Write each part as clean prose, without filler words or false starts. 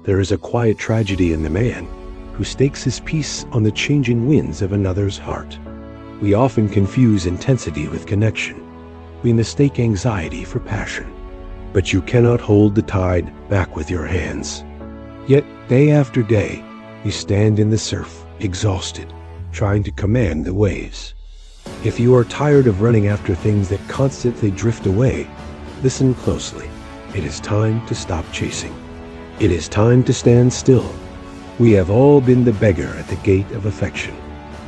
There is a quiet tragedy in the man who stakes his peace on the changing winds of another's heart. We often confuse intensity with connection. We mistake anxiety for passion. But you cannot hold the tide back with your hands. Yet, day after day, you stand in the surf, exhausted, trying to command the waves. If you are tired of running after things that constantly drift away, listen closely. It is time to stop chasing. It is time to stand still. We have all been the beggar at the gate of affection.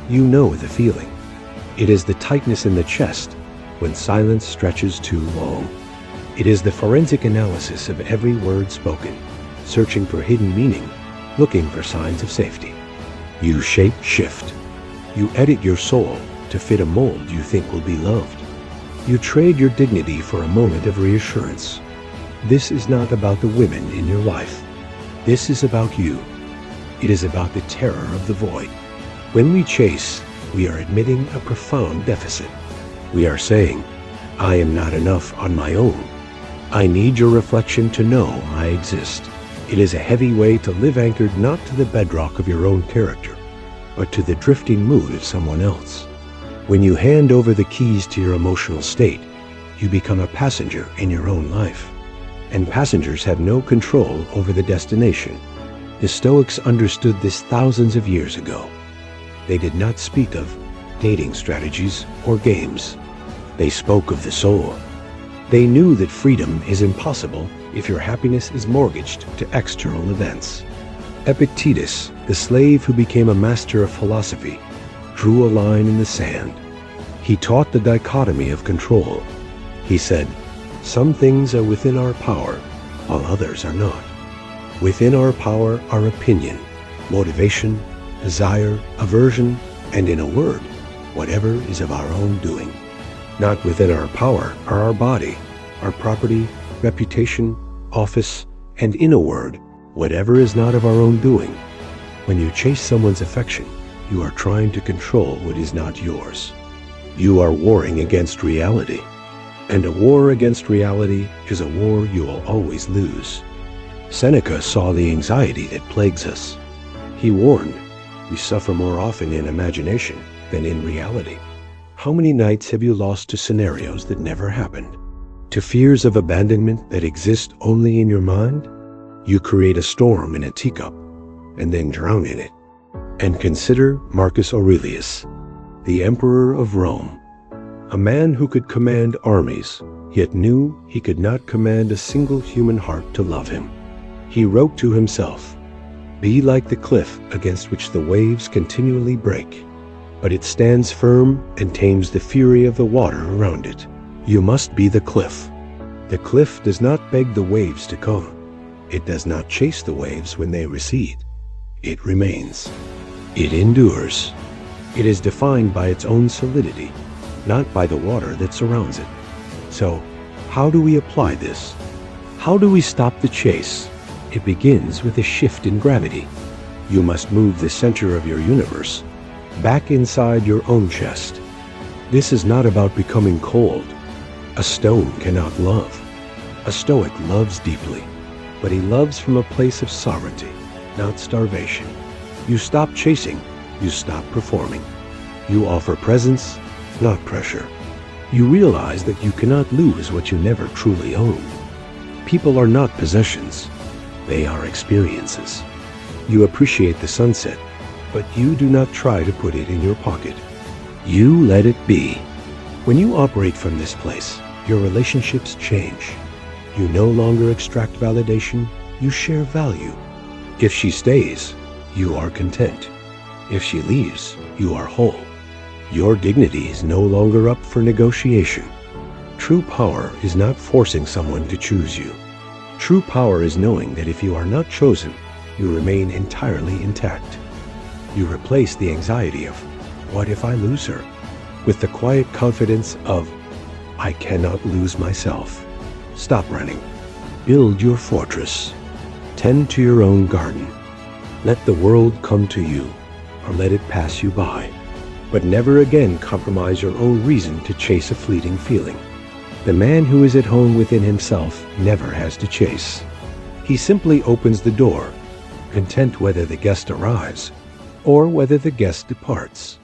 You know the feeling. It is the tightness in the chest when silence stretches too long. It is the forensic analysis of every word spoken, searching for hidden meaning, looking for signs of safety. You shape-shift. You edit your soul to fit a mold you think will be loved. You trade your dignity for a moment of reassurance. This is not about the women in your life. This is about you. It is about the terror of the void. When we chase, we are admitting a profound deficit. We are saying, I am not enough on my own. I need your reflection to know I exist. It is a heavy way to live, anchored not to the bedrock of your own character, but to the drifting mood of someone else. When you hand over the keys to your emotional state, you become a passenger in your own life. And passengers have no control over the destination. The Stoics understood this thousands of years ago. They did not speak of dating strategies or games. They spoke of the soul. They knew that freedom is impossible if your happiness is mortgaged to external events. Epictetus, the slave who became a master of philosophy, drew a line in the sand. He taught the dichotomy of control. He said, some things are within our power, while others are not. Within our power are opinion, motivation, desire, aversion, and in a word, whatever is of our own doing. Not within our power are our body, our property, reputation, office, and in a word, whatever is not of our own doing. When you chase someone's affection, you are trying to control what is not yours. You are warring against reality. And a war against reality is a war you will always lose. Seneca saw the anxiety that plagues us. He warned, we suffer more often in imagination than in reality. How many nights have you lost to scenarios that never happened? To fears of abandonment that exist only in your mind? You create a storm in a teacup and then drown in it. And consider Marcus Aurelius, the emperor of Rome, a man who could command armies, yet knew he could not command a single human heart to love him. He wrote to himself, be like the cliff against which the waves continually break, but it stands firm and tames the fury of the water around it. You must be the cliff. The cliff does not beg the waves to come. It does not chase the waves when they recede. It remains. It endures. It is defined by its own solidity, not by the water that surrounds it. So, how do we apply this? How do we stop the chase? It begins with a shift in gravity. You must move the center of your universe back inside your own chest. This is not about becoming cold. A stone cannot love. A Stoic loves deeply, but he loves from a place of sovereignty, not starvation. You stop chasing, you stop performing. You offer presence, not pressure. You realize that you cannot lose what you never truly own. People are not possessions. They are experiences. You appreciate the sunset, but you do not try to put it in your pocket. You let it be. When you operate from this place, your relationships change. You no longer extract validation, you share value. If she stays, you are content. If she leaves, you are whole. Your dignity is no longer up for negotiation. True power is not forcing someone to choose you. True power is knowing that if you are not chosen, you remain entirely intact. You replace the anxiety of, what if I lose her? With the quiet confidence of, I cannot lose myself. Stop running. Build your fortress. Tend to your own garden. Let the world come to you, or let it pass you by. But never again compromise your own reason to chase a fleeting feeling. The man who is at home within himself never has to chase. He simply opens the door content whether the guest arrives or whether the guest departs.